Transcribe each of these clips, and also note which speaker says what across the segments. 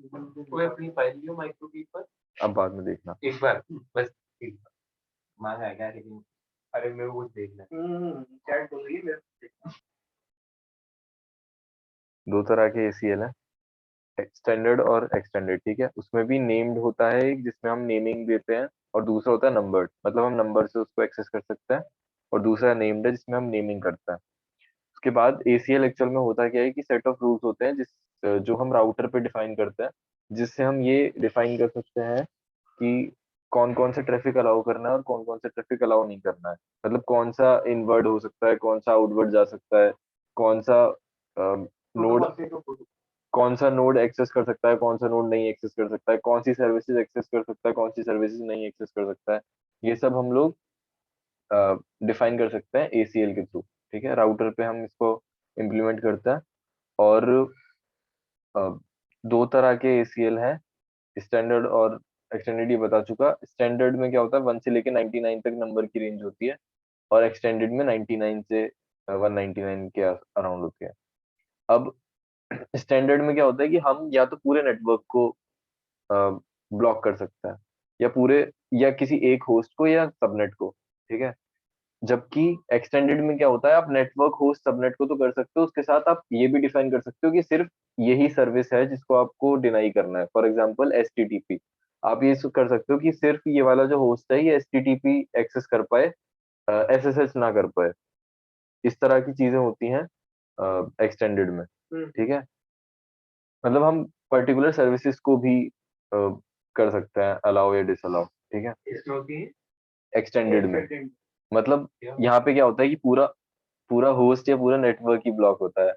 Speaker 1: कोई अपनी फाइल लियो माइक्रोकीप पर,
Speaker 2: अब बाद में देखना।
Speaker 1: एक बार बस मांगा है क्या, लेकिन अरे मेरे को कुछ देखना है। चैट बोल रही है मेरे को देखना।
Speaker 2: दो तरह के ACL है, स्टैंडर्ड और एक्सटेंडेड, ठीक है। उसमें भी नेम्ड होता है एक, जिसमें हम नेमिंग देते हैं, और दूसरा होता है नंबर्ड, मतलब हम नंबर से उसको एक्सेस कर सकते हैं, और दूसरा नेम्ड है जिसमें हम नेमिंग करते हैं। उसके बाद ACL एक्चुअल में होता क्या है कि सेट ऑफ रूल्स होते हैं जो हम राउटर पे डिफाइन करते हैं, जिससे हम ये डिफाइन कर सकते हैं कि कौन कौन सा ट्रैफिक अलाउ करना है और कौन कौन सा ट्रैफिक अलाउ नहीं करना है। मतलब कौन सा इनवर्ड हो सकता है, कौन सा आउटवर्ड जा सकता है, कौन सा नोड कौन सा नोड एक्सेस कर सकता है, कौन सा नोड नहीं एक्सेस कर सकता है, कौन सी सर्विसेज एक्सेस कर सकता है, कौन सी सर्विसेज नहीं एक्सेस कर सकता है। ये सब हम लोग डिफाइन कर सकते हैं ACL के थ्रू, ठीक है। राउटर पे हम इसको इम्प्लीमेंट करते हैं। और अ, दो तरह के ACL हैं, स्टैंडर्ड और एक्सटेंडेड, ये बता चुका। स्टैंडर्ड में क्या होता है, 1 से लेके 99 तक नंबर की रेंज होती है, और एक्सटेंडेड में 99 से 199 के अराउंड होती है। अब स्टैंडर्ड में क्या होता है कि हम या तो पूरे नेटवर्क को ब्लॉक कर सकते हैं, या पूरे, या किसी एक होस्ट को या सबनेट को, ठीक है। जबकि एक्सटेंडेड में क्या होता है, आप नेटवर्क होस्ट सबनेट को तो कर सकते हो, उसके साथ आप ये भी डिफाइन कर सकते हो कि सिर्फ यही सर्विस है जिसको आपको डिनाई करना है। फॉर एग्जांपल HTTP, आप ये कर सकते हो कि सिर्फ ये वाला जो होस्ट है ये HTTP एक्सेस कर पाए, SSH ना कर पाए। इस तरह की चीजें होती हैं एक्सटेंडेड में, ठीक है। मतलब हम पर्टिकुलर सर्विसेज को भी कर सकते हैं अलाउ या डिसअलाउ, ठीक है,
Speaker 1: इसमें होती है
Speaker 2: एक्सटेंडेड में।
Speaker 1: extended।
Speaker 2: मतलब
Speaker 1: क्या?
Speaker 2: यहाँ पे क्या होता है कि पूरा पूरा होस्ट या पूरा नेटवर्क ही ब्लॉक होता है।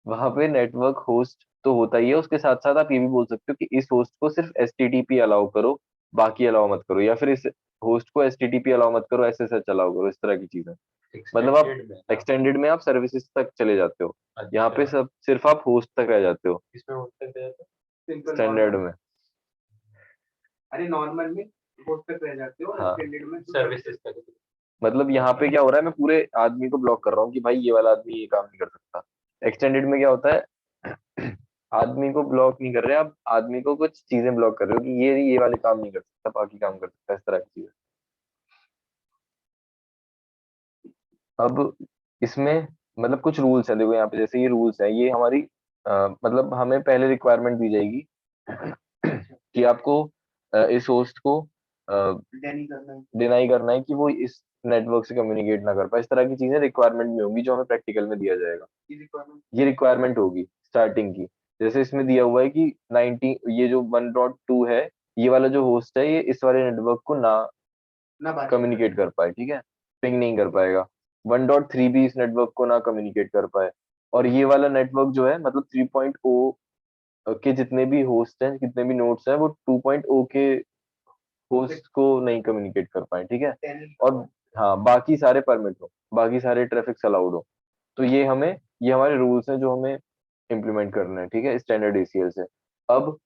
Speaker 2: वहां पे नेटवर्क होस्ट तो होता ही है, उसके साथ साथ आप ये भी बोल सकते हो कि इस होस्ट को सिर्फ HTTP अलाउ करो, बाकी अलाउ मत करो, या फिर इस होस्ट को HTTP अलाउ मत करो, SSH अलाउ करो, इस तरह की चीजें। मतलब आप
Speaker 1: एक्सटेंडेड में, हाँ।
Speaker 2: एक्सटेंडेड में आप सर्विसेज तक चले जाते हो, यहाँ पे
Speaker 1: अच्छा,
Speaker 2: सब सिर्फ आप होस्ट तक रह जाते हो
Speaker 1: इसमें होता है सिंपल
Speaker 2: स्टैंडर्ड
Speaker 1: नॉर्मल।
Speaker 2: में।
Speaker 1: अरे नॉर्मल में होस्ट तक रह जाते हो,
Speaker 2: हाँ,
Speaker 1: एक्सटेंडेड में सर्विसेज तक।
Speaker 2: मतलब यहाँ पे क्या हो रहा है, मैं पूरे आदमी को ब्लॉक कर रहा हूँ कि भाई ये वाला आदमी ये काम नहीं कर सकता। एक्सटेंडेड में क्या होता है, आदमी को ब्लॉक नहीं कर रहे आप, आदमी को कुछ चीजें ब्लॉक कर रहे हो कि ये वाले काम नहीं कर सकता, बाकी काम कर सकता है, इस तरह की चीजें। अब इसमें मतलब कुछ रूल्स हैं, देखो यहाँ पे जैसे ये रूल्स हैं, ये हमारी मतलब हमें पहले रिक्वायरमेंट दी जाएगी कि आपको इस होस्ट को डिनाई करना है कि वो इस नेटवर्क से कम्युनिकेट ना कर पाए। इस तरह की चीजें रिक्वायरमेंट में होंगी जो हमें प्रैक्टिकल में दिया जाएगा। ये रिक्वायरमेंट होगी स्टार्टिंग की। जैसे इसमें दिया हुआ है कि 90, ये जो 1.2 है, ये वाला जो होस्ट है ये इस वाले नेटवर्क को ना कम्युनिकेट कर पाए, ठीक है, पिंग नहीं कर पाएगा। 1.3 भी इस नेटवर्क को ना कम्युनिकेट कर पाए। और ये वाला नेटवर्क जो है, मतलब 3.0 के जितने भी होस्ट हैं, जितने भी नोड्स हैं, वो 2.0 के होस्ट को नहीं कम्युनिकेट कर पाए, ठीक है। और हाँ, बाकी सारे परमिट हो, बाकी सारे ट्रैफिक अलाउड हो। तो ये हमारे रूल्स हैं जो हमें इम्प्लीमेंट करना है, ठीक है, स्टैंडर्ड ACL से। अब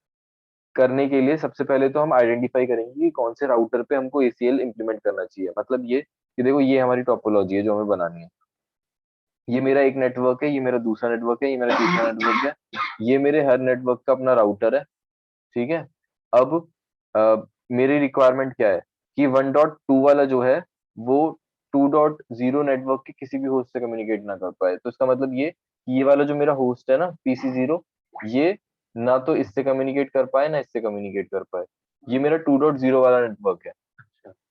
Speaker 2: करने के लिए सबसे पहले तो हम आइडेंटिफाई करेंगे कि कौन से राउटर पे हमको ACL इम्प्लीमेंट करना चाहिए। मतलब ये कि देखो, ये हमारी टोपोलॉजी है जो हमें बनानी है। ये मेरा एक नेटवर्क है, ये मेरा दूसरा नेटवर्क है, ये मेरा तीसरा नेटवर्क है, ये मेरे हर नेटवर्क का अपना राउटर है, ठीक है। अब मेरी रिक्वायरमेंट क्या है कि 1.2 वाला जो है वो 2.0 नेटवर्क के किसी भी होस्ट से कम्युनिकेट ना कर पाए। तो इसका मतलब ये कि ये वाला जो मेरा होस्ट है ना, PC0, ये ना तो इससे कम्युनिकेट कर पाए ना इससे कम्युनिकेट कर पाए। ये मेरा 2.0 वाला नेटवर्क है,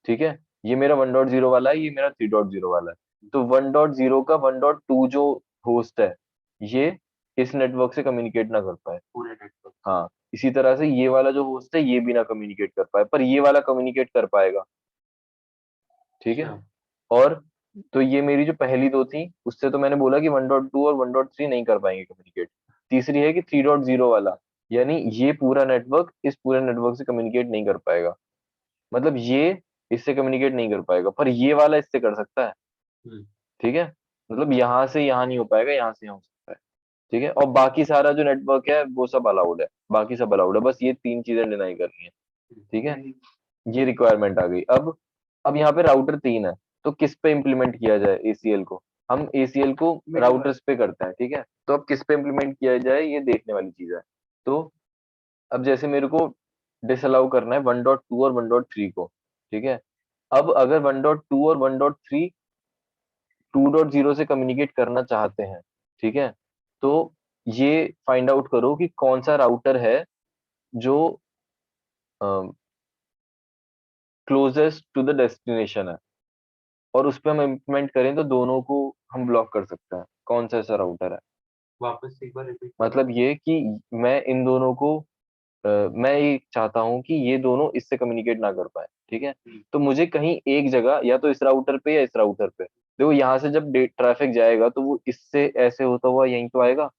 Speaker 2: ठीक है। ये मेरा 1.0 वाला है, ये मेरा 3.0 वाला है। तो 1.0 का 1.2 जो होस्ट है, ये इस नेटवर्क से कम्युनिकेट ना कर पाए पूरे नेटवर्क, हाँ। इसी तरह से ये वाला जो होस्ट है ये भी ना कम्युनिकेट कर पाए, पर ये वाला कम्युनिकेट कर पाएगा, ठीक है। और तो ये मेरी जो पहली दो थी, उससे तो मैंने बोला कि 1.2 और 1.3 नहीं कर पाएंगे कम्युनिकेट। तीसरी है कि 3.0 वाला, यानी ये पूरा नेटवर्क इस पूरे नेटवर्क से कम्युनिकेट नहीं कर पाएगा। मतलब ये इससे कम्युनिकेट नहीं कर पाएगा, पर ये वाला इससे कर सकता है, ठीक है। मतलब यहाँ से यहाँ नहीं हो पाएगा, यहाँ से यहाँ हो सकता है, ठीक है। और बाकी सारा जो नेटवर्क है वो सब अलाउड है, बाकी सब अलाउड है, बस ये तीन चीजें डिनाई करनी है, ठीक है। ये रिक्वायरमेंट आ गई। अब यहाँ पे राउटर 3 है, तो किस पे इम्प्लीमेंट किया जाए ACL को। हम ACL को राउटर्स पे करते हैं, ठीक है। तो अब किस पे इम्प्लीमेंट किया जाए ये देखने वाली चीज है। तो अब जैसे मेरे को डिसअलाउ करना है 1.2 और 1.3 को, ठीक है। अब अगर 1.2 और 1.3 2.0 से कम्युनिकेट करना चाहते हैं, ठीक है, तो ये फाइंड आउट करो कि कौन सा राउटर है जो क्लोजेस्ट टू द डेस्टिनेशन है, और उस पर हम इम्प्लीमेंट करें तो दोनों को हम ब्लॉक कर सकते हैं। कौन सा ऐसा राउटर है?
Speaker 1: वापस से एक बार रिपीट।
Speaker 2: मतलब ये कि मैं इन दोनों को मैं ये चाहता हूँ कि ये दोनों इससे कम्युनिकेट ना कर पाए, ठीक है। तो मुझे कहीं एक जगह या तो इस राउटर पे या इस राउटर पे, देखो यहाँ से जब ट्रैफिक जाएगा तो वो इससे ऐसे होता हुआ यहीं तो आएगा।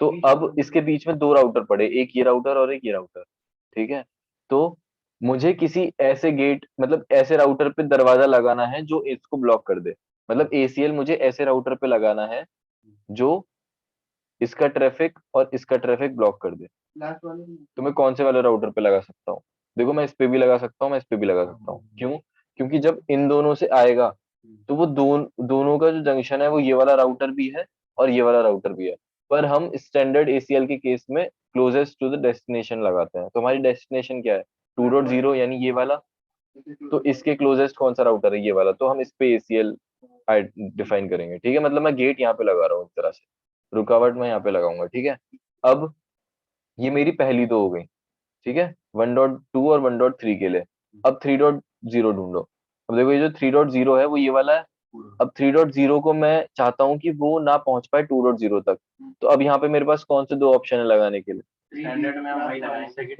Speaker 2: तो अब इसके बीच में दो राउटर पड़े, एक ये राउटर और एक ये राउटर, ठीक है। तो मुझे किसी ऐसे गेट मतलब ऐसे राउटर पे दरवाजा लगाना है जो इसको ब्लॉक कर दे। मतलब एसीएल मुझे ऐसे राउटर पे लगाना है जो इसका ट्रैफिक और इसका ट्रैफिक ब्लॉक कर दे।
Speaker 1: लास्ट वाले में।
Speaker 2: तो मैं कौन से वाले राउटर पे लगा सकता हूँ? देखो मैं इस पे भी लगा सकता हूँ, मैं इस पे भी लगा सकता हूँ। क्यों? क्योंकि जब इन दोनों से आएगा तो वो दोनों का जो जंक्शन है वो ये वाला राउटर भी है और ये वाला राउटर भी है। पर हम स्टैंडर्ड एसीएल के केस में क्लोजेस्ट टू द डेस्टिनेशन लगाते हैं। तो हमारी डेस्टिनेशन क्या है? 2.0 यानी ये वाला। तो इसके क्लोजेस्ट कौन सा राउटर है? ये वाला। तो हम इस पे एसीएल डिफाइन करेंगे, ठीक है। मतलब मैं गेट यहाँ पे लगा रहा हूँ, इस तरह से रुकावट मैं यहाँ पे लगाऊंगा, ठीक है। अब ये मेरी पहली दो हो गई, ठीक है, 1.2 और 1.3 के लिए। अब 3.0 ढूंढो। अब देखो ये जो 3.0 है वो ये वाला है। अब 3.0 को मैं चाहता हूँ कि वो ना पहुंच पाए 2.0 तक। तो अब यहाँ पे मेरे पास कौन से दो ऑप्शन है लगाने के लिए?
Speaker 1: स्टैंडर्ड में हम वही लगाएंगे।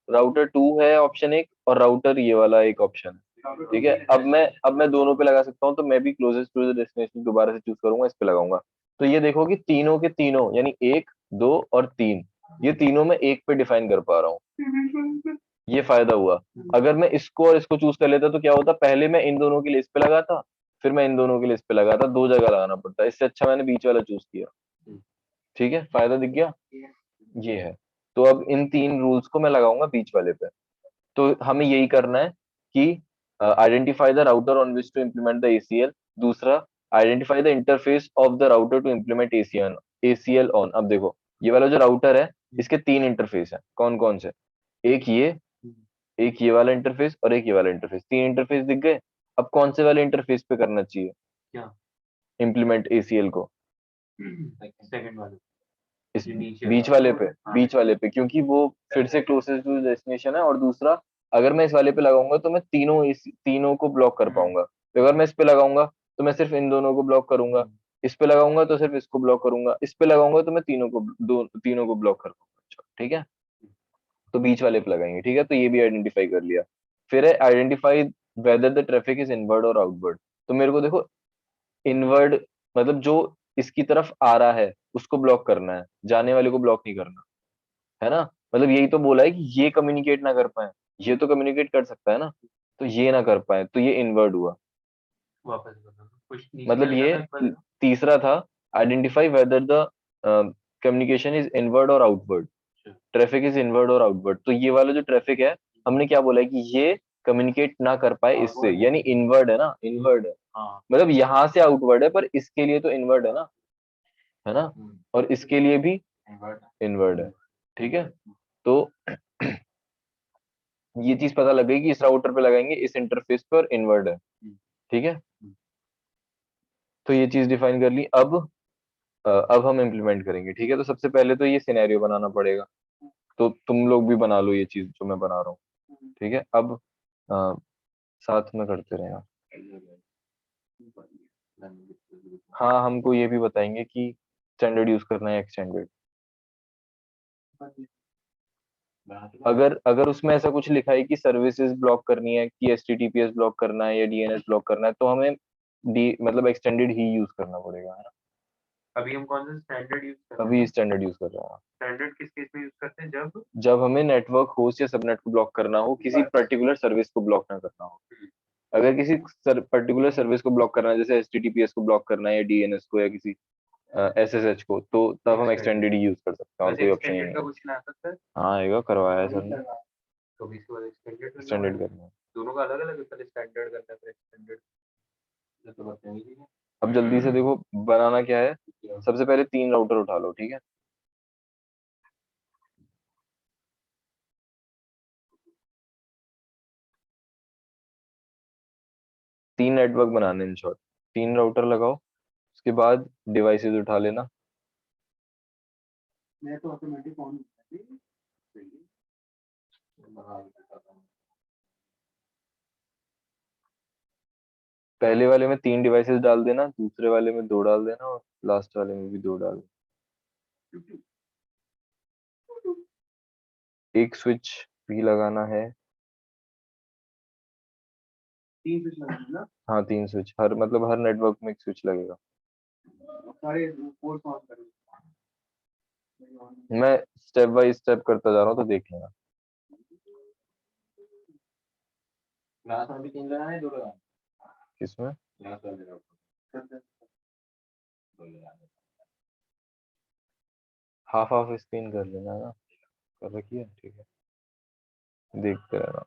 Speaker 2: राउटर टू है ऑप्शन एक, और राउटर ये वाला एक ऑप्शन है, ठीक है। अब मैं दोनों पे लगा सकता हूँ। तो मैं भी क्लोजेस्ट टू द डेस्टिनेशन दोबारा से चूज करूंगा, इस पे लगाऊंगा। तो ये देखो कि तीनों के तीनों यानी एक, दो और तीन, ये तीनों मैं एक पे डिफाइन कर पा रहा हूँ। ये फायदा हुआ। अगर मैं इसको और इसको चूज कर लेता तो क्या होता? पहले मैं इन दोनों की लिस्ट पे लगाता, फिर मैं इन दोनों की लिस्ट पे लगाता, दो जगह लगाना पड़ता। इससे अच्छा मैंने बीच वाला चूज किया, ठीक है। फायदा दिख गया? ये है। तो अब इन तीन रूल्स को मैं लगाऊंगा बीच वाले पे। तो हमें यही करना है कि identify the router on which to implement the ACL. दूसरा, identify the interface of the router to implement ACL on. अब देखो ये वाला जो राउटर है इसके तीन इंटरफेस है। कौन कौन से? एक ये, एक ये वाला इंटरफेस और एक ये वाला इंटरफेस। तीन इंटरफेस दिख गए। अब कौन से वाले इंटरफेस पे करना चाहिए
Speaker 1: क्या?
Speaker 2: इम्प्लीमेंट एसीएल को?
Speaker 1: सेकंड वाले।
Speaker 2: इस
Speaker 1: नीचे
Speaker 2: बीच
Speaker 1: वाला।
Speaker 2: वाले पे, बीच वाले पे, क्योंकि वो फिर से क्लोजेस्ट टू डेस्टिनेशन है। और दूसरा, अगर मैं इस वाले पे लगाऊंगा तो मैं तीनों को ब्लॉक कर पाऊंगा। तो अगर मैं इस पे लगाऊंगा तो मैं सिर्फ इन दोनों को ब्लॉक करूंगा, इस पे लगाऊंगा तो सिर्फ इसको ब्लॉक करूंगा, इस पे लगाऊंगा तो मैं तीनों को ब्लॉक कर पाऊंगा। अच्छा, ठीक है। तो बीच वाले पे लगाएंगे, ठीक है। तो ये भी आइडेंटिफाई कर लिया। फिर है identify whether the traffic is inward और आउटवर्ड। तो मेरे को देखो इनवर्ड मतलब जो इसकी तरफ आ रहा है उसको ब्लॉक करना है, जाने वाले को ब्लॉक नहीं करना, है ना। मतलब यही तो बोला है कि ये कम्युनिकेट ना कर पाए। ये तो कम्युनिकेट कर सकता है ना, तो ये ना कर पाए, तो ये इनवर्ड हुआ।
Speaker 1: वापस बताओ कुछ नीचे
Speaker 2: मतलब
Speaker 1: क्या
Speaker 2: ये
Speaker 1: लिखा था एक बार?
Speaker 2: तीसरा था, identify whether the communication is inward और आउटवर्ड। ट्रैफिक इज इनवर्ड और आउटवर्ड। तो ये वाला जो ट्रैफिक है, हमने क्या बोला है कि ये कम्युनिकेट ना कर पाए इससे, यानी इनवर्ड है ना, इनवर्ड है।
Speaker 1: हाँ।
Speaker 2: मतलब यहाँ से आउटवर्ड है, पर इसके लिए तो इनवर्ड है ना, है ना। और इसके लिए भी इनवर्ड है, ठीक है। तो ये चीज पता लग गई कि इस राउटर पे लगाएंगे, इस इंटरफेस पर इनवर्ड है, ठीक है। तो ये चीज डिफाइन कर ली। अब हम इम्प्लीमेंट करेंगे, ठीक है। तो सबसे पहले तो ये सिनेरियो बनाना पड़ेगा। तो तुम लोग भी बना लो ये चीज जो मैं बना रहा हूँ, ठीक है। अब अ, साथ में करते रहे यार। हाँ, हमको ये भी बताएंगे कि स्टैंडर्ड यूज करना है एक्सटेंडेड। अगर अगर उसमें ऐसा कुछ लिखा है कि सर्विसेज ब्लॉक करनी है, कि एचटीटीपीएस ब्लॉक करना है या डीएनएस ब्लॉक करना है, तो हमें डी मतलब एक्सटेंडेड ही यूज करना पड़ेगा, है ना।
Speaker 1: अभी हम कौन सा स्टैंडर्ड यूज कर रहे हैं?
Speaker 2: अभी स्टैंडर्ड यूज कर रहे हैं।
Speaker 1: स्टैंडर्ड किस केस में यूज करते हैं?
Speaker 2: जब हमें नेटवर्क होस्ट या सबनेट को ब्लॉक करना हो, किसी पर्टिकुलर सर्विस को ब्लॉक ना करना हो। अगर किसी पर्टिकुलर सर्विस को ब्लॉक करना है, जैसे एचटीटीपीएस को ब्लॉक करना है या डीएनएस को या किसी एसएसएच को, तो तब हम एक्सटेंडेड ही यूज कर सकते हैं, और कोई ऑप्शन ही
Speaker 1: एक्सटेंडेड
Speaker 2: नहीं
Speaker 1: का
Speaker 2: है।
Speaker 1: क्वेश्चन आ सकता है।
Speaker 2: हाँ आएगा, करवाया है सर ने।
Speaker 1: तो भी इसके बाद एक्सटेंडेड
Speaker 2: एक्सटेंडेड करना है।
Speaker 1: दोनों का अलग अलग है। पहले स्टैंडर्ड करना है फिर एक्सटेंडेड। तो बताएंगे।
Speaker 2: अब जल्दी से देखो बनाना क्या है। सबसे पहले तीन राउटर उठा लो, ठीक है। 3 नेटवर्क बनाने इन शॉर्ट, 3 राउटर लगाओ, उसके बाद डिवाइसेस उठा लेना।
Speaker 1: मैं तो ऑटोमेटिक ऑन सही है।
Speaker 2: पहले वाले में 3 डिवाइसेस डाल देना, दूसरे वाले में 2 डाल देना, और लास्ट वाले में भी 2 डाल देना। एक स्विच भी लगाना है।
Speaker 1: 3 स्विच लगाना है ना?
Speaker 2: हाँ 3 स्विच, हर मतलब हर नेटवर्क में एक स्विच लगेगा।
Speaker 1: सारे पोर्ट ऑन करेंगे।
Speaker 2: मैं स्टेप बाय स्टेप करता जा रहा हूँ, तो देख लेना।
Speaker 1: लास्ट में भी 3 लगाना है, 2 लगाना है?
Speaker 2: किसमें?
Speaker 1: लास्ट वाले राउटर
Speaker 2: हाफ हाफ स्क्रीन कर लेना ना, कर रखी है, ठीक है, देखते रहना।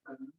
Speaker 1: करना